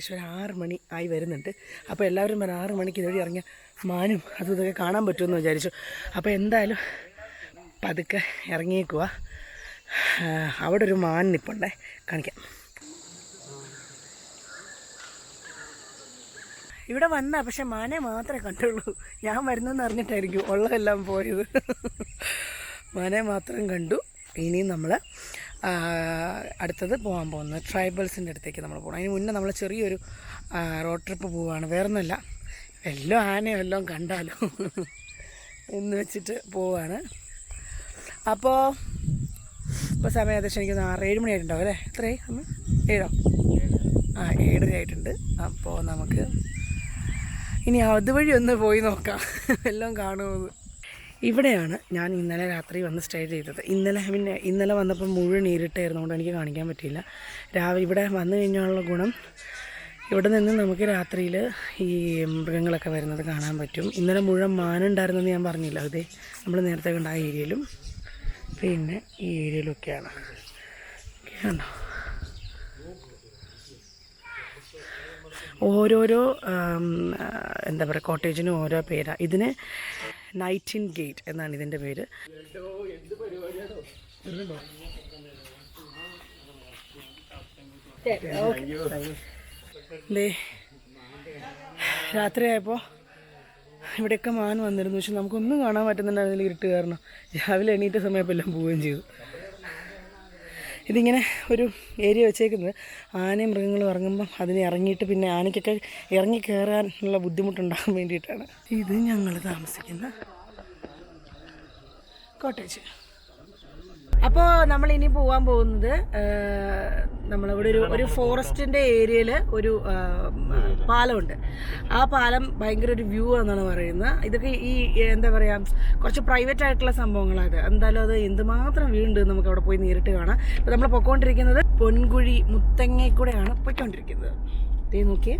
ഏകദേശം ഒരു 6 മണി ആയി വരുന്നുണ്ട്. അപ്പോൾ എല്ലാവരും പറഞ്ഞ 6 മണിക്ക് ഇതുവഴി ഇറങ്ങിയ മാനും അതും ഇതൊക്കെ കാണാൻ പറ്റുമെന്ന് വിചാരിച്ചു. അപ്പോൾ എന്തായാലും പതുക്കെ ഇറങ്ങിയേക്കുക. അവിടെ ഒരു മാൻ നിൽപ്പുണ്ടേ, കാണിക്കാം. ഇവിടെ വന്ന പക്ഷെ മാനെ മാത്രമേ കണ്ടുള്ളൂ. ഞാൻ വരുന്നെന്ന് അറിഞ്ഞിട്ടായിരിക്കും ഉള്ളതെല്ലാം പോയത്. മാനെ മാത്രം കണ്ടു. ഇനിയും നമ്മൾ അടുത്തത് പോകാൻ പോകുന്നത് ട്രൈബൽസിൻ്റെ അടുത്തേക്ക് നമ്മൾ പോകണം. അതിന് മുന്നേ നമ്മൾ ചെറിയൊരു റോഡ് ട്രിപ്പ് പോവുകയാണ്. വേറൊന്നുമല്ല, വല്ലതും ആനയോ വല്ലതും കണ്ടാലോ എന്ന് വെച്ചിട്ട് പോവുകയാണ്. അപ്പോൾ ഇപ്പോൾ സമയം ഏകദേശം എനിക്ക് 6-7 മണി ആയിട്ടുണ്ടാവും അല്ലേ? എത്രയായി? 7 7:30 ആയിട്ടുണ്ട്. അപ്പോൾ നമുക്ക് ഇനി അതുവഴി ഒന്ന് പോയി നോക്കാം എല്ലാം കാണുമെന്ന്. ഇവിടെയാണ് ഞാൻ ഇന്നലെ രാത്രി വന്ന് സ്റ്റേ ചെയ്തത്. ഇന്നലെ വന്നപ്പോൾ മുഴുവൻ ഇരുട്ടായിരുന്നുകൊണ്ട് എനിക്ക് കാണിക്കാൻ പറ്റിയില്ല. രാവിലെ ഇവിടെ വന്നു കഴിഞ്ഞാലുള്ള ഗുണം, ഇവിടെ നിന്ന് നമുക്ക് രാത്രിയിൽ ഈ മൃഗങ്ങളൊക്കെ വരുന്നത് കാണാൻ പറ്റും. ഇന്നലെ മുഴുവൻ മാനുണ്ടായിരുന്നെന്ന് ഞാൻ പറഞ്ഞില്ല. അതേ നമ്മൾ നേരത്തെ കണ്ട ആ ഏരിയയിലും പിന്നെ ഈ ഏരിയയിലൊക്കെയാണ്. കണ്ടോ, ഓരോരോ എന്താ പറയുക, കോട്ടേജിനും ഓരോ പേരാണ്. ഇതിന് നൈറ്റിൻഗേറ്റ് എന്നാണ് ഇതിൻ്റെ പേര്. രാത്രിയായപ്പോൾ ഇവിടെയൊക്കെ മാൻ വന്നിരുന്നു. പക്ഷെ നമുക്കൊന്നും കാണാൻ പറ്റുന്നുണ്ടായിരുന്നില്ല, ഇരുട്ട് കാരണം. രാവിലെ എണീറ്റ സമയപ്പോൾ എല്ലാം പോവുകയും ചെയ്തു. ഇതിങ്ങനെ ഒരു ഏരിയ വെച്ചേക്കുന്നത് ആനയും മൃഗങ്ങളും ഇറങ്ങുമ്പം അതിന് ഇറങ്ങിയിട്ട് പിന്നെ ആനയ്ക്കൊക്കെ ഇറങ്ങി കയറാനുള്ള ബുദ്ധിമുട്ടുണ്ടാകാൻ വേണ്ടിയിട്ടാണ്. ഇത് ഞങ്ങൾ താമസിക്കുന്ന കോട്ടേജ്. അപ്പോൾ നമ്മളിനി പോകാൻ പോകുന്നത്, നമ്മളിവിടെ ഒരു ഫോറസ്റ്റിൻ്റെ ഏരിയയിൽ ഒരു പാലമുണ്ട്. ആ പാലം ഭയങ്കര ഒരു വ്യൂ ആണെന്നാണ് പറയുന്നത്. ഇതൊക്കെ ഈ എന്താ പറയുക, കുറച്ച് പ്രൈവറ്റ് ആയിട്ടുള്ള സംഭവങ്ങളാണ്. എന്തായാലും അത് എന്തുമാത്രം വ്യൂ ഉണ്ട് നമുക്ക് അവിടെ പോയി നേരിട്ട് കാണാം. ഇപ്പോൾ നമ്മൾ പൊയ്ക്കൊണ്ടിരിക്കുന്നത് പൊൻകുഴി മുത്തങ്ങയിൽ കൂടെയാണ് പൊയ്ക്കൊണ്ടിരിക്കുന്നത്. ഇതേ നോക്കിയേ.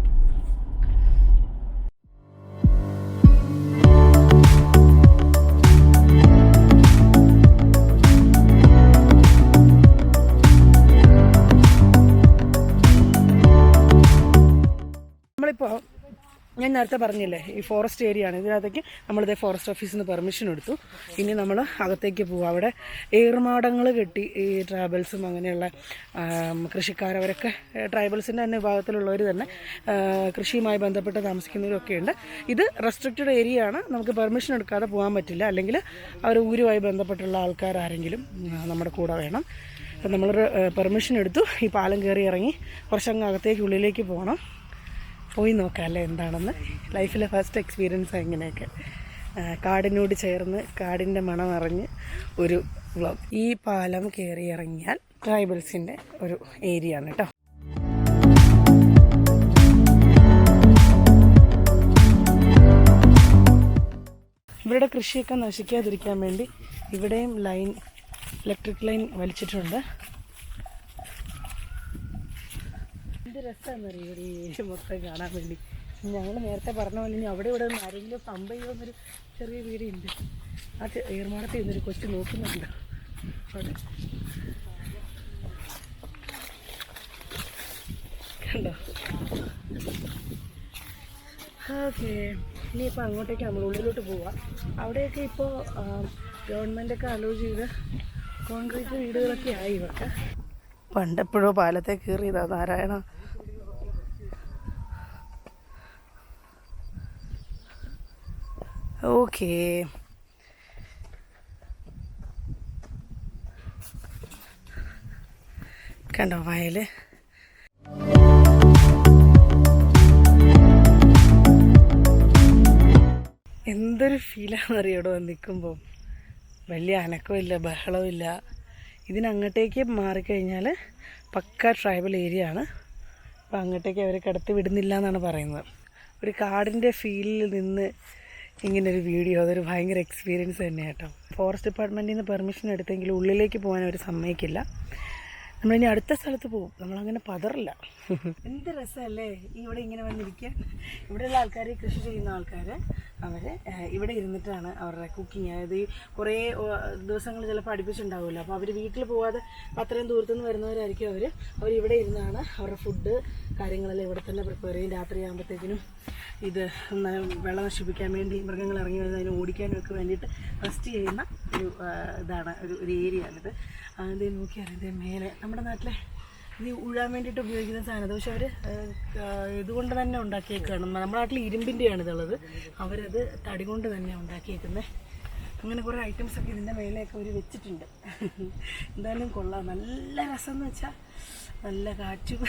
നമ്മളിപ്പോൾ ഞാൻ നേരത്തെ പറഞ്ഞില്ലേ, ഈ ഫോറസ്റ്റ് ഏരിയ ആണ്. ഇതിനകത്തേക്ക് നമ്മളിതേ ഫോറസ്റ്റ് ഓഫീസിൽ നിന്ന് പെർമിഷൻ എടുത്തു. ഇനി നമ്മൾ അകത്തേക്ക് പോവുക. അവിടെ ഏറുമാടങ്ങൾ കെട്ടി ഈ ട്രൈബൽസും അങ്ങനെയുള്ള കൃഷിക്കാരവരൊക്കെ, ട്രൈബൽസിൻ്റെ തന്നെ വിഭാഗത്തിലുള്ളവർ തന്നെ കൃഷിയുമായി ബന്ധപ്പെട്ട് താമസിക്കുന്നവരൊക്കെ ഉണ്ട്. ഇത് റെസ്ട്രിക്റ്റഡ് ഏരിയ ആണ്, നമുക്ക് പെർമിഷൻ എടുക്കാതെ പോകാൻ പറ്റില്ല. അല്ലെങ്കിൽ അവർ ഊരുമായി ബന്ധപ്പെട്ടുള്ള ആൾക്കാരാരെങ്കിലും നമ്മുടെ കൂടെ വേണം. അപ്പം നമ്മളൊരു പെർമിഷൻ എടുത്തു. ഈ പാലം കയറി ഇറങ്ങി കുറച്ചങ്ങ് അകത്തേക്ക് ഉള്ളിലേക്ക് പോകണം. പോയി നോക്കാം അല്ലേ എന്താണെന്ന്. ലൈഫിലെ ഫസ്റ്റ് എക്സ്പീരിയൻസ് എങ്ങനെയൊക്കെ, കാടിനോട് ചേർന്ന് കാടിൻ്റെ മണം അറിഞ്ഞ് ഒരു വ്ളോഗ്. ഈ പാലം കയറി ഇറങ്ങിയാൽ ട്രൈബൽസിൻ്റെ ഒരു ഏരിയ ആണ് കേട്ടോ. ഇവരുടെ കൃഷിയൊക്കെ നശിക്കാതിരിക്കാൻ വേണ്ടി ഇവിടെയും ഇലക്ട്രിക് ലൈൻ വലിച്ചിട്ടുണ്ട്. എന്ത് രസമാണെന്നറിയോ ഒരു ഏരിയ മൊത്തം കാണാൻ വേണ്ടി. ഞങ്ങൾ നേരത്തെ പറഞ്ഞ പോലെ ഇനി അവിടെ ഇവിടെ നിന്ന് ആരെങ്കിലും പമ്പ് ചെയ്യുന്നൊരു ചെറിയ വീടുണ്ട്. ആ ഏർമാടത്തിൽ നിന്നൊരു കൊച്ചു നോക്കുന്നുണ്ട് അവിടെ, കണ്ടോ? ഓക്കെ, ഇനിയിപ്പോൾ അങ്ങോട്ടേക്ക് നമ്മൾ ഉള്ളിലോട്ട് പോവാം. അവിടെയൊക്കെ ഇപ്പോൾ ഗവൺമെൻറ്റൊക്കെ അലോ ചെയ്ത് കോൺക്രീറ്റ് വീടുകളൊക്കെ ആയി ഇവർക്ക്. പണ്ടെപ്പോഴോ പാലത്തെ കയറിയതാ നാരായണ. ഓക്കേ, കണ്ടോ വയൽ. എന്തൊരു ഫീലാണെന്നറിയടോ നിൽക്കുമ്പോൾ. വലിയ അനക്കമില്ല, ബഹളമില്ല. ഇതിനങ്ങോട്ടേക്ക് മാറിക്കഴിഞ്ഞാൽ പക്ക ട്രൈബൽ ഏരിയ ആണ്. അപ്പോൾ അങ്ങോട്ടേക്ക് അവർ കടത്തി വിടുന്നില്ല എന്നാണ് പറയുന്നത്. ഒരു കാടിൻ്റെ ഫീലിൽ നിന്ന് ഇങ്ങനൊരു വീഡിയോ, അതൊരു ഭയങ്കര എക്സ്പീരിയൻസ് തന്നെയാണ് കേട്ടോ. ഫോറസ്റ്റ് ഡിപ്പാർട്ട്മെൻറ്റിൽ നിന്ന് പെർമിഷൻ എടുത്തെങ്കിൽ ഉള്ളിലേക്ക് പോകാൻ അവർ സമ്മതിക്കില്ല. നമ്മളിനി അടുത്ത സ്ഥലത്ത് പോകും, നമ്മളങ്ങനെ പതറില്ല. എന്ത് രസമല്ലേ ഇവിടെ ഇങ്ങനെ വന്നിരിക്കാൻ. ഇവിടെയുള്ള ആൾക്കാർ, കൃഷി ചെയ്യുന്ന ആൾക്കാർ, അവർ ഇവിടെ ഇരുന്നിട്ടാണ് അവരുടെ കുക്കിങ്. അതായത് ഈ കുറേ ദിവസങ്ങൾ ചിലപ്പോൾ അടുപ്പിച്ചുണ്ടാവുമല്ലോ. അപ്പോൾ അവർ വീട്ടിൽ പോകാതെ അത്രയും ദൂരത്തുനിന്ന് വരുന്നവരായിരിക്കും അവർ ഇവിടെ ഇരുന്നാണ് അവരുടെ ഫുഡ് കാര്യങ്ങളെല്ലാം ഇവിടെ തന്നെ പ്രിപ്പയർ ചെയ്യും. രാത്രിയാകുമ്പോഴത്തേക്കിനും ഇത് വെള്ളം നശിപ്പിക്കാൻ വേണ്ടി മൃഗങ്ങൾ ഇറങ്ങി വരുന്നത് അതിനെ ഓടിക്കാനും ഒക്കെ വേണ്ടിയിട്ട് റെസ്റ്റ് ചെയ്യുന്ന ഒരു ഇതാണ് ഒരു ഏരിയ ആണിത്. അത് നോക്കിയാൽ ഇതിൻ്റെ മേലെ നമ്മുടെ നാട്ടിലെ ഇത് ഉഴാൻ വേണ്ടിയിട്ട് ഉപയോഗിക്കുന്ന സാധനം. പക്ഷെ അവർ ഇതുകൊണ്ട് തന്നെ ഉണ്ടാക്കിയേക്കാണ്. നമ്മുടെ നാട്ടിൽ ഇരുമ്പിൻ്റെയാണ് ഇതുള്ളത്, അവരത് തടി കൊണ്ട് തന്നെ ഉണ്ടാക്കിയേക്കുന്നത്. അങ്ങനെ കുറേ ഐറ്റംസൊക്കെ ഇതിൻ്റെ മേലെയൊക്കെ അവർ വെച്ചിട്ടുണ്ട്. എന്തായാലും കൊള്ളാം, നല്ല രസം എന്ന് വെച്ചാൽ നല്ല കാറ്റും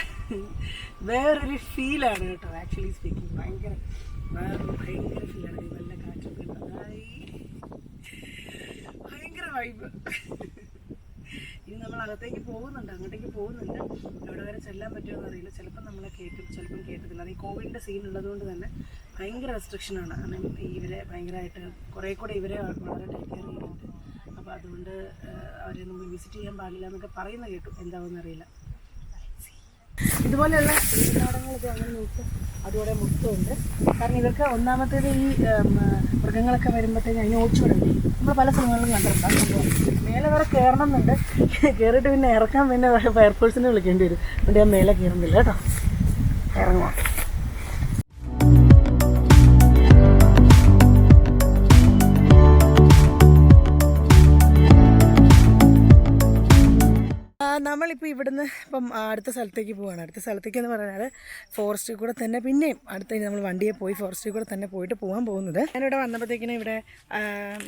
വേറൊരു ഫീലാണ് കേട്ടോ. ആക്ച്വലി സ്പീക്കിംഗ് ഭയങ്കര ഫീലാണ്. നല്ല കാറ്റൊക്കെ ഭയങ്കര വൈബ്. ഇനി നമ്മൾ അകത്തേക്ക് പോകുന്നുണ്ട്, അങ്ങോട്ടേക്ക് പോകുന്നുണ്ട്. എവിടെ വരെ ചെല്ലാൻ പറ്റുമെന്ന് അറിയില്ല. ചിലപ്പം നമ്മളെ കേട്ടും ചിലപ്പം കേട്ടത്തില്ല. അത് ഈ കോവിഡിൻ്റെ സീൻ ഉള്ളതുകൊണ്ട് തന്നെ ഭയങ്കര റെസ്ട്രിക്ഷനാണ്. കാരണം ഇവരെ ഭയങ്കരമായിട്ട് കുറേ കൂടെ ഇവരെ വളരെ ടേക്ക് കെയർ ചെയ്യുന്നുണ്ട്. അപ്പോൾ അതുകൊണ്ട് അവരെ നമ്മൾ വിസിറ്റ് ചെയ്യാൻ പാടില്ല എന്നൊക്കെ പറയുന്ന കേട്ടു. എന്താവുമെന്ന് അറിയില്ല. ഇതുപോലെയുള്ള നാടകങ്ങളൊക്കെ അങ്ങനെ നോക്കുക. അതുപോലെ മൊത്തമുണ്ട്. കാരണം ഇവർക്ക് ഒന്നാമത്തേത് ഈ മൃഗങ്ങളൊക്കെ വരുമ്പോഴത്തേക്ക് അതിന് ഓടിച്ചുവിടണ്ടേ. നമ്മൾ പല സ്ഥലങ്ങളിലും കണ്ടിട്ടുണ്ടാകും. മേലെ വരെ കയറണം എന്നുണ്ട്. കയറിയിട്ട് പിന്നെ ഇറക്കാൻ പിന്നെ ഫയർഫോഴ്സിനെ വിളിക്കേണ്ടി വരും. അതുകൊണ്ട് ഞാൻ മേലെ കയറുന്നില്ല കേട്ടോ. ഇറങ്ങുക. നമ്മളിപ്പോൾ ഇവിടുന്ന് ഇപ്പം അടുത്ത സ്ഥലത്തേക്ക് പോവുകയാണ്. അടുത്ത സ്ഥലത്തേക്ക് എന്ന് പറഞ്ഞാൽ ഫോറസ്റ്റിൽ കൂടെ തന്നെ പിന്നെയും അടുത്ത നമ്മൾ വണ്ടിയെ പോയി ഫോറസ്റ്റിൽ കൂടെ തന്നെ പോയിട്ട് പോകാൻ പോകുന്നത്. ഞാനിവിടെ വന്നപ്പോഴത്തേക്കിനും ഇവിടെ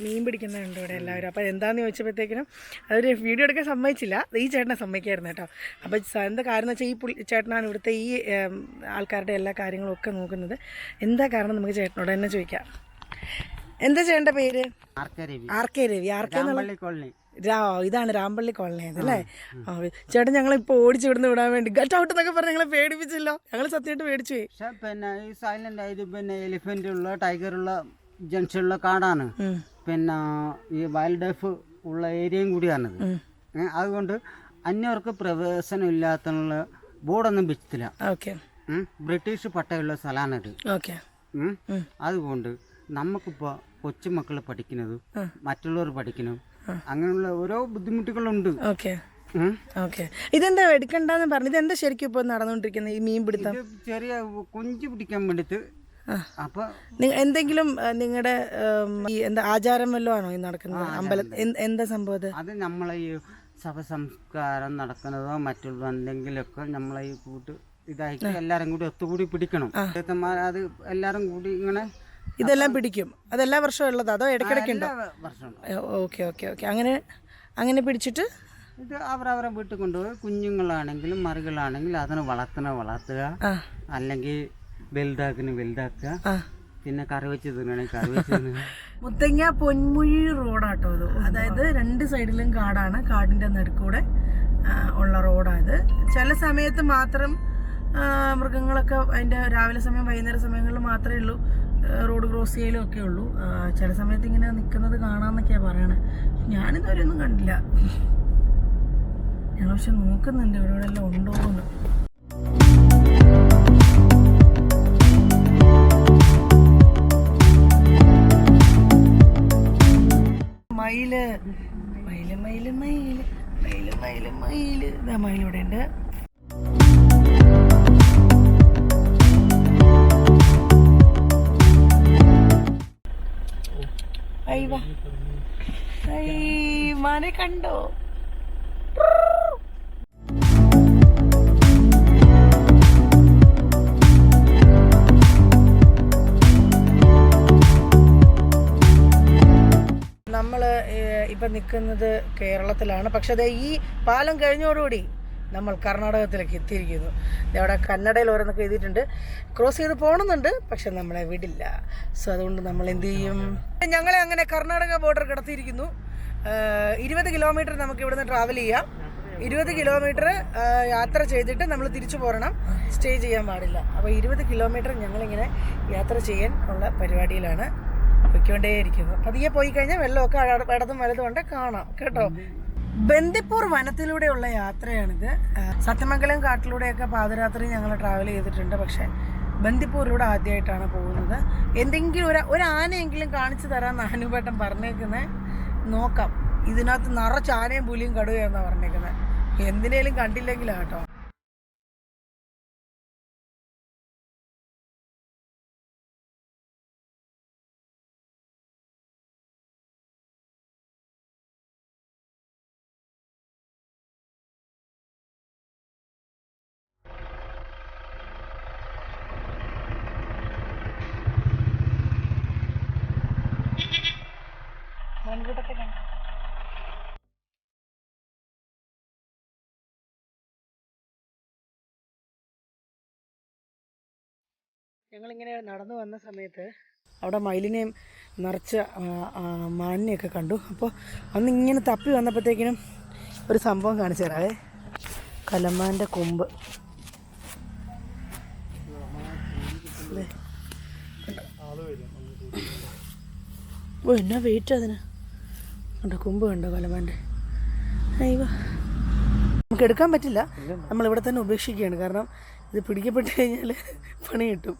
മീൻ പിടിക്കുന്നുണ്ട് ഇവിടെ എല്ലാവരും. അപ്പോൾ എന്താണെന്ന് ചോദിച്ചപ്പോഴത്തേക്കിനും അതൊരു വീഡിയോ എടുക്കാൻ സമ്മതിച്ചില്ല. ഈ ചേട്ടനെ സമ്മതിക്കായിരുന്നു കേട്ടോ. അപ്പോൾ എന്താ കാര്യം എന്ന് വെച്ചാൽ ഈ ചേട്ടനാണ് ഇവിടുത്തെ ഈ ആൾക്കാരുടെ എല്ലാ കാര്യങ്ങളും ഒക്കെ നോക്കുന്നത്. എന്താ കാരണം നമുക്ക് ചേട്ടനോട് തന്നെ ചോദിക്കാം. എന്താ ചേട്ടൻ്റെ പേര്? R K Ravi. ഇതാണ് രാമ്പള്ളി കോളനി അല്ലേ? ചേട്ടൻ ഞങ്ങളിപ്പോൾ ഓടിച്ചു വിടുന്ന് വിടാൻ വേണ്ടി ഗട്ട് ഔട്ട് എന്നൊക്കെ പറഞ്ഞ് ഞങ്ങളെ പേടിപ്പിച്ചല്ലോ. ഞങ്ങൾ സത്യമായിട്ട് പേടിച്ചു പോയി. പിന്നെ ഈ സൈലന്റ് ആയത് പിന്നെ എലിഫന്റ് ഉള്ള ടൈഗർ ഉള്ള ജംഗ്ഷനുള്ള കാടാണ്. പിന്നെ ഈ വൈൽഡ് ലൈഫ് ഉള്ള ഏരിയയും കൂടിയാണിത്. അതുകൊണ്ട് അന്യർക്ക് പ്രവേശനം ഇല്ലാത്തുള്ള ബോർഡൊന്നും വെച്ചിട്ടില്ല. ബ്രിട്ടീഷ് പട്ടയുള്ള സ്ഥലമാണിത്. അതുകൊണ്ട് നമുക്കിപ്പോൾ കൊച്ചുമക്കൾ പഠിക്കുന്നത് മറ്റുള്ളവർ പഠിക്കണം, അങ്ങനെയുള്ള ഓരോ ബുദ്ധിമുട്ടുകളുണ്ട്. ഇതെന്താ എടുക്കണ്ടെന്ന് പറഞ്ഞു? ഇതെന്താ ശരിക്കും ഇപ്പൊ നടന്നുകൊണ്ടിരിക്കുന്നത് ഈ മീൻ പിടുത്തം? ചെറിയ കുഞ്ചു പിടിക്കാൻ വേണ്ടിട്ട്. അപ്പൊ എന്തെങ്കിലും നിങ്ങളുടെ എന്താ ആചാരം വല്ലതും ആണോ ഈ നടക്കുന്നത്? അമ്പലം എന്താ സംഭവം? അത് നമ്മളെ ഈ ശവസംസ്കാരം നടക്കുന്നതോ മറ്റുള്ള എന്തെങ്കിലുമൊക്കെ നമ്മളെ ഈ കൂട്ട് ഇതായിട്ട് എല്ലാരും കൂടി ഒത്തുകൂടി പിടിക്കണം. അത് എല്ലാരും കൂടി ഇങ്ങനെ ഇതെല്ലാം പിടിക്കും. അതെല്ലാ വർഷവും ഉള്ളത് അതോ ഇടയ്ക്കിടയ്ക്ക് ഉണ്ടോ? Okay okay okay. അങ്ങനെ പിടിച്ചിട്ട് ഇത് അവരവരെ വീട്ടിൽ കൊണ്ടുപോയി കുഞ്ഞുങ്ങളാണെങ്കിലും മറികളാണെങ്കിലും അതിനെ വളർത്തുക, അല്ലെങ്കിൽ വലുതാക്കുക, പിന്നെ കറി വെച്ച് തിന്നണമെങ്കിൽ കറി വെച്ച് തിന്നുക. മുത്തങ്ങ പൊന്മുഴി റോഡാട്ടോ ഇത്. അതായത് രണ്ട് സൈഡിലും കാടാണ്. കാടിൻ്റെ നടുക്കൂടെ ഉള്ള റോഡായത്. ചില സമയത്ത് മാത്രം മൃഗങ്ങളൊക്കെ അതിൻ്റെ രാവിലെ സമയം വൈകുന്നേര സമയങ്ങളിൽ മാത്രമേ ഉള്ളൂ റോഡ് ക്രോസ് ചെയ്യലും ഒക്കെ ഉള്ളൂ. ചില സമയത്ത് ഇങ്ങനെ നിൽക്കുന്നത് കാണാമെന്നൊക്കെയാണ് പറയണേ. ഞാനിതുവരെ ഒന്നും കണ്ടില്ല. ഞങ്ങൾ പക്ഷെ നോക്കുന്നുണ്ട് ഇവിടെ എല്ലാം ഉണ്ടോ എന്ന്. മയില് മയില് മയില് മയില് മയില് മയില് മയില് മയിലിവിടെ ഉണ്ട്. മാനെ കണ്ടോ? നമ്മൾ ഇപ്പം നിൽക്കുന്നത് കേരളത്തിലാണ്. പക്ഷെ അത് ഈ പാലം കഴിഞ്ഞോടുകൂടി നമ്മൾ കർണാടകത്തിലേക്ക് എത്തിയിരിക്കുന്നു. അവിടെ കന്നഡയിൽ ഓരോന്നൊക്കെ എഴുതിയിട്ടുണ്ട്. ക്രോസ് ചെയ്ത് പോകണമെന്നുണ്ട്, പക്ഷെ നമ്മളെ വിടില്ല. സോ അതുകൊണ്ട് നമ്മൾ എന്ത് ചെയ്യും? ഞങ്ങളെ അങ്ങനെ കർണാടക ബോർഡർ കിടത്തിയിരിക്കുന്നു. 20 കിലോമീറ്റർ നമുക്ക് ഇവിടുന്ന് ട്രാവൽ ചെയ്യാം. 20 കിലോമീറ്റർ യാത്ര ചെയ്തിട്ട് നമ്മൾ തിരിച്ചു പോരണം. സ്റ്റേ ചെയ്യാൻ പാടില്ല. അപ്പോൾ 20 കിലോമീറ്റർ ഞങ്ങളിങ്ങനെ യാത്ര ചെയ്യാൻ ഉള്ള പരിപാടിയിലാണ് പൊയ്ക്കൊണ്ടേയിരിക്കുന്നത്. പതിയെ പോയി കഴിഞ്ഞാൽ വെള്ളമൊക്കെ ഇടതും വലതും കൊണ്ട് കാണാം കേട്ടോ. ബന്ദിപ്പൂർ വനത്തിലൂടെയുള്ള യാത്രയാണിത്. സത്യമംഗലം കാട്ടിലൂടെയൊക്കെ പാദരാത്രി ഞങ്ങൾ ട്രാവൽ ചെയ്തിട്ടുണ്ട്. പക്ഷേ ബന്ദിപ്പൂരിലൂടെ ആദ്യമായിട്ടാണ് പോകുന്നത്. എന്തെങ്കിലും ഒരു ആനയെങ്കിലും കാണിച്ചു തരാമെന്ന് അനുപേട്ടൻ പറഞ്ഞേക്കുന്നത്. നോക്കാം. ഇതിനകത്ത് നിറച്ച് ആനയും പുലിയും കടുകയെന്നാണ് പറഞ്ഞേക്കുന്നത്. എന്തിനേലും കണ്ടില്ലെങ്കിലാണ് കേട്ടോ. ഞങ്ങളിങ്ങനെ നടന്നു വന്ന സമയത്ത് അവിടെ മയിലിനെയും നിറച്ച് മാനിനെയൊക്കെ കണ്ടു. അപ്പോൾ അന്നിങ്ങനെ തപ്പി വന്നപ്പോഴത്തേക്കിനും ഒരു സംഭവം കാണിച്ചു തരാവേ. കലമാൻ്റെ കൊമ്പ്. ഓ എന്നാ വെയിറ്റ് അതിന്. കണ്ടോ കൊമ്പ് കണ്ടോ കലമാൻ്റെ. അയ്യോ നമുക്ക് എടുക്കാൻ പറ്റില്ല. നമ്മളിവിടെ തന്നെ ഉപേക്ഷിക്കുകയാണ്. കാരണം ഇത് പിടിക്കപ്പെട്ട് കഴിഞ്ഞാൽ പണി കിട്ടും.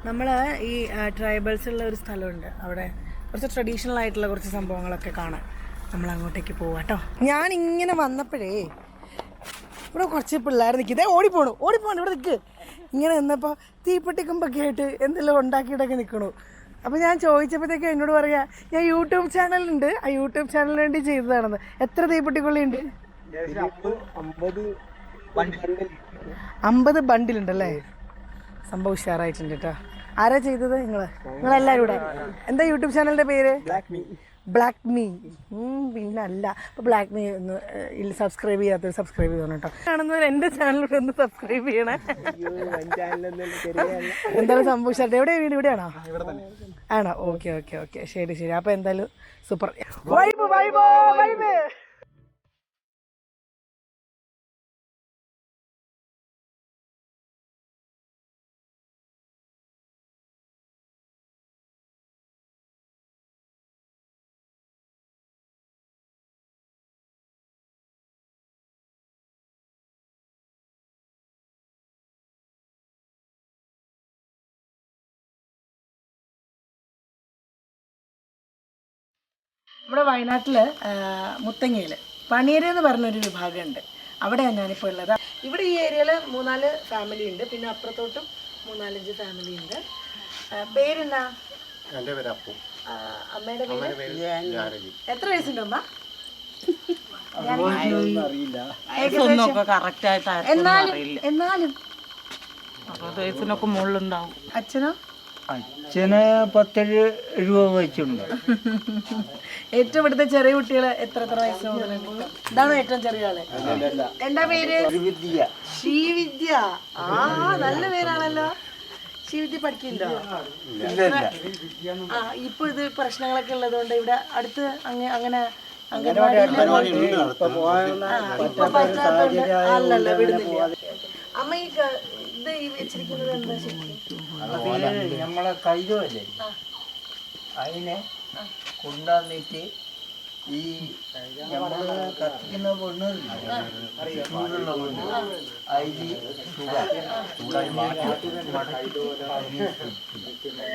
നമ്മൾ ഈ ട്രൈബൽസുള്ള ഒരു സ്ഥലമുണ്ട്. അവിടെ കുറച്ച് ട്രഡീഷണൽ ആയിട്ടുള്ള കുറച്ച് സംഭവങ്ങളൊക്കെ കാണാൻ നമ്മൾ അങ്ങോട്ടേക്ക് പോവാം കേട്ടോ. ഞാനിങ്ങനെ വന്നപ്പോഴേ ഇവിടെ കുറച്ച് പിള്ളേർ നിൽക്കുക. ഓടിപ്പോണു ഇവിടെ നിൽക്ക്. ഇങ്ങനെ നിന്നപ്പോൾ തീപ്പെട്ടിക്കുമ്പൊക്കെ ആയിട്ട് എന്തെല്ലാം ഉണ്ടാക്കിയിട്ടൊക്കെ നിൽക്കണു. അപ്പോൾ ഞാൻ ചോദിച്ചപ്പോഴത്തേക്കും എന്നോട് പറയാ ഞാൻ യൂട്യൂബ് ചാനലുണ്ട്, ആ യൂട്യൂബ് ചാനലിന് വേണ്ടി ചെയ്തതാണെന്ന്. എത്ര തീപ്പെട്ടിക്കൊള്ളിയുണ്ട്? 50 ബണ്ടിലുണ്ടല്ലേ? സംഭവം ഉഷാറായിട്ടുണ്ട് കേട്ടോ. ആരാ ചെയ്തത്? നിങ്ങളെല്ലാവരും കൂടെ. എന്താ യൂട്യൂബ് ചാനലിൻ്റെ പേര്? Black me. പിന്നല്ല. അപ്പോൾ ബ്ലാക്ക് മീ ഒന്ന് സബ്സ്ക്രൈബ് ചെയ്യാത്തവർ സബ്സ്ക്രൈബ് ചെയ്യണം കേട്ടോ. ആണെന്നവർ എൻ്റെ ചാനലിലൂടെ ഒന്ന് സബ്സ്ക്രൈബ് ചെയ്യണേ. എന്തായാലും സംഭവം ഉഷാറായിട്ട്. എവിടെയാ വീട്? ഇവിടെയാണോ? ആണോ? ഓക്കെ ശരി. അപ്പോൾ എന്തായാലും സൂപ്പർ വൈബ്. നമ്മുടെ വയനാട്ടിൽ മുത്തങ്ങയിൽ പണിയര് എന്ന് പറഞ്ഞൊരു വിഭാഗമുണ്ട്. അവിടെയാണ് ഞാനിപ്പോൾ ഉള്ളത്. ഇവിടെ ഈ ഏരിയയിൽ 3-4 ഫാമിലി ഉണ്ട്. പിന്നെ അപ്പുറത്തോട്ടും 3-4-5 ഫാമിലി ഉണ്ട്. പേരെന്നാ? എൻ്റെ പേര് അപ്പു. അമ്മയുടെ പേര്? എത്ര വയസ്സുണ്ട് അമ്മ? എന്നാലും 60 വയസ്സിനൊക്കെ മുകളിലുണ്ടാവും. അച്ഛനോ? അച്ഛന് 10-70 വയസ്സുണ്ട്. ഏറ്റവും ഇവിടുത്തെ ചെറിയ കുട്ടികൾ എത്ര വയസ്സ് മുതലുണ്ട്? ഇതാണോ ഏറ്റവും ചെറിയ ആള്? എന്താ പേര്? ശ്രീവിദ്യ. നല്ല പേരാണല്ലോ. ശ്രീവിദ്യ പഠിക്കുന്നുണ്ടോ? ഇപ്പൊ ഇത് പ്രശ്നങ്ങളൊക്കെ ഉള്ളതുകൊണ്ട് ഇവിടെ അടുത്ത് അങ്ങനെ ഇപ്പൊ പറ്റാത്തോണ്ട് അല്ലല്ല വിടുന്നില്ല. അമ്മ ഈ വെച്ചിരിക്കുന്നത് എന്താ ശരിക്കും? നമ്മളെ കൈതല്ലേ അതിനെ കൊണ്ടുവന്നിട്ട് ഈ നമ്മള് കത്തിക്കുന്ന പെണ്ണ് ചൂടുള്ള പെണ്ണ്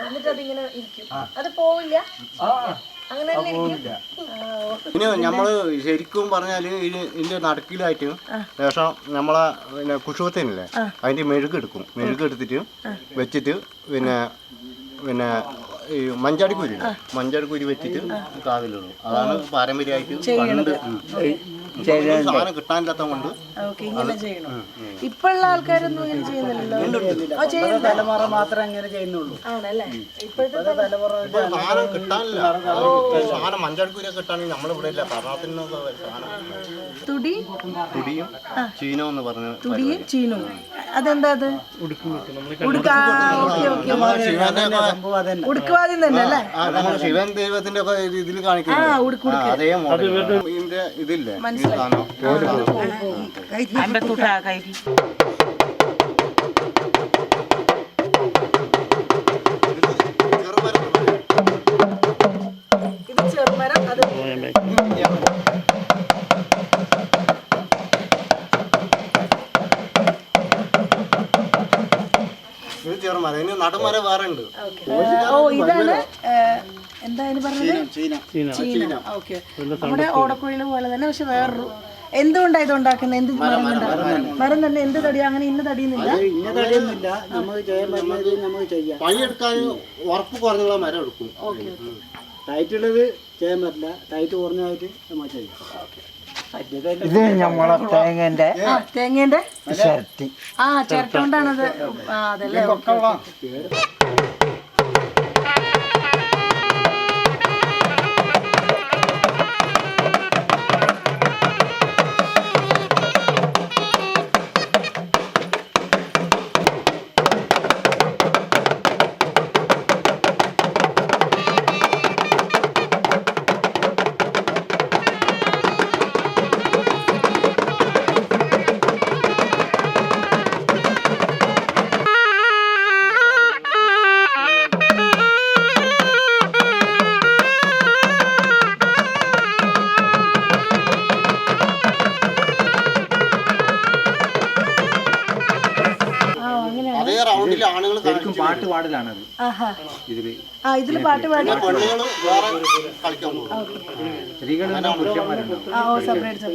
എന്നിട്ട് അതിങ്ങനെ ഇരിക്കും. അത് പോവില്ല. അങ്ങനെ പിന്നെ നമ്മള് ശരിക്കും പറഞ്ഞാല് ഇതിന്റെ നടുക്കിലായിട്ട് ശേഷം നമ്മളെ പിന്നെ കുഷുവത്തേനില്ലേ അതിന്റെ മെഴുകെടുക്കും. മെഴുകെടുത്തിട്ട് വെച്ചിട്ട് പിന്നെ ഈ മഞ്ചാടിക്കുരി വെച്ചിട്ട് കാതിലിടും. അതാണ് പാരമ്പര്യമായിട്ട് പണ്ട് സാധനം കിട്ടാനില്ലാത്ത കൊണ്ട് ഇങ്ങനെ ചെയ്യണം. ഇപ്പോഴുള്ള ആൾക്കാരൊന്നും ഇങ്ങനെ ചെയ്യുന്നില്ലല്ലോ. തലമുറ മാത്രമേ അങ്ങനെ ചെയ്യുന്നുള്ളൂ. ആണല്ലേ? ഇപ്പോഴത്തെ തലമുറ സാധനം കിട്ടാനില്ല. സാധനം മഞ്ചാടിക്കുരി കിട്ടാണെങ്കിൽ നമ്മളിവിടെ ഇല്ല. കർണാടകത്തിനൊക്കെ സാധനം തുടിയും ചീനോ എന്ന് പറഞ്ഞ തുടിയും ചീനവും. അതെന്താ? അത് ഉടുക്കുവാദ്യം തന്നെ അല്ലേ? നമ്മള് ശിവൻ ദൈവത്തിന്റെ ഒക്കെ ഇതിൽ കാണിക്കുന്നത് അതേ മോഡൽ. ഇതിന്റെ ഇതില്ലേ ഇത് ചെറുമരം. അത് ഇത് വേറെ മരം, ഇനി നടുമരം വേറെ ഉണ്ട്. ഓ ഇതാണ് എന്താ അതിന് പറഞ്ഞത്? ചീന. ഓക്കെ. നമ്മുടെ ഓടക്കുഴൽ പോലെ തന്നെ, പക്ഷെ വേറൊരു എന്തുകൊണ്ടാണ് ഇത് ഉണ്ടാക്കുന്നത്? എന്ത് മരം കൊണ്ടാണ്? മരം തന്നെ. എന്ത് തടി? അങ്ങനെ ഇന്ന തടിയൊന്നുമില്ല. പണിയെടുക്കാൻ ഉറപ്പ് കുറഞ്ഞുള്ള മരം എടുക്കും. ടൈറ്റ് ഉള്ളത് ചെയ്യാൻ പറ്റില്ല, ടൈറ്റ് കുറഞ്ഞതായിട്ട് നമ്മൾ ചെയ്യാം. ഇത് നമ്മളെ തേങ്ങേന്റെ ചിരട്ടി. ചിരട്ട കൊണ്ടാണത്. അതല്ലേ. അതേ റൗണ്ടിൽ ആണുങ്ങൾ പാട്ട് പാടലാണത്. ഇതില് പാട്ട് പാടി പെണ്ണുങ്ങൾ വേറെ കളിക്കാൻ പോകും. സ്ത്രീകളും പുരുഷന്മാരുണ്ടാവും. സെപ്പറേറ്റ്.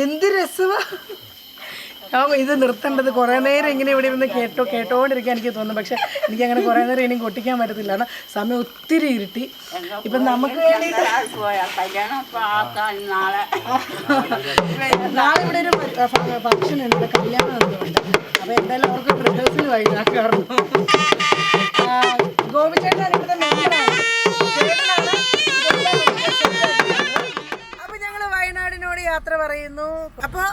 എന്ത് രസമാ. ഇത് നിർത്തേണ്ടത് കുറേ നേരം ഇങ്ങനെ ഇവിടെ ഇരുന്ന് കേട്ടോണ്ടിരിക്കാൻ എനിക്ക് തോന്നുന്നു. പക്ഷെ എനിക്ക് അങ്ങനെ കുറേ നേരം ഇനിയും കൊട്ടിക്കാൻ പറ്റത്തില്ല. കാരണം സമയം ഒത്തിരി ഇരുട്ടി. ഇപ്പം നമുക്ക് വേണ്ടിയിട്ട് നാളെ ഇവിടെ ഒരു ഫംഗ്ഷൻ ഉണ്ട്, കല്യാണം ഉണ്ട്. അപ്പോൾ എന്തായാലും അവർക്ക് റിഹേഴ്സൽ വൈകാറുണ്ട്. ഗോപിച്ചേട്ടൻ ഇവിടുത്തെ മെമ്പറാണ്. അപ്പോൾ ഞങ്ങൾ വയനാടിനോട് യാത്ര പറയുന്നു. അപ്പോൾ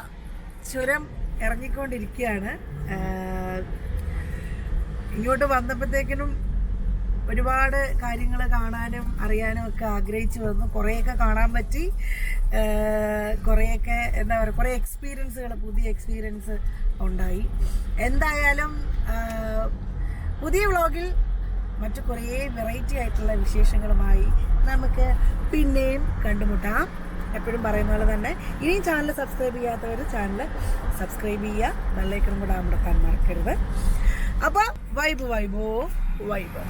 ചുരം ഇറങ്ങിക്കൊണ്ടിരിക്കുകയാണ്. ഇങ്ങോട്ട് വന്നപ്പോഴത്തേക്കിനും ഒരുപാട് കാര്യങ്ങൾ കാണാനും അറിയാനും ഒക്കെ ആഗ്രഹിച്ചു വന്നു. കുറേയൊക്കെ കാണാൻ പറ്റി. കുറേയൊക്കെ എന്താ പറയുക, കുറേ എക്സ്പീരിയൻസുകൾ, പുതിയ എക്സ്പീരിയൻസ് ഉണ്ടായി. എന്തായാലും പുതിയ വ്ളോഗിൽ മറ്റു കുറേ വെറൈറ്റി ആയിട്ടുള്ള വിശേഷങ്ങളുമായി നമുക്ക് പിന്നെയും കണ്ടുമുട്ടാം. എപ്പോഴും പറയുന്ന പോലെ തന്നെ ഇനിയും ചാനൽ സബ്സ്ക്രൈബ് ചെയ്യാത്തവർ ചാനൽ സബ്സ്ക്രൈബ് ചെയ്യുക, ബെല്ലൈക്കണും കൂടെ അമർത്താൻ മറക്കരുത്. അപ്പോൾ വൈബ്.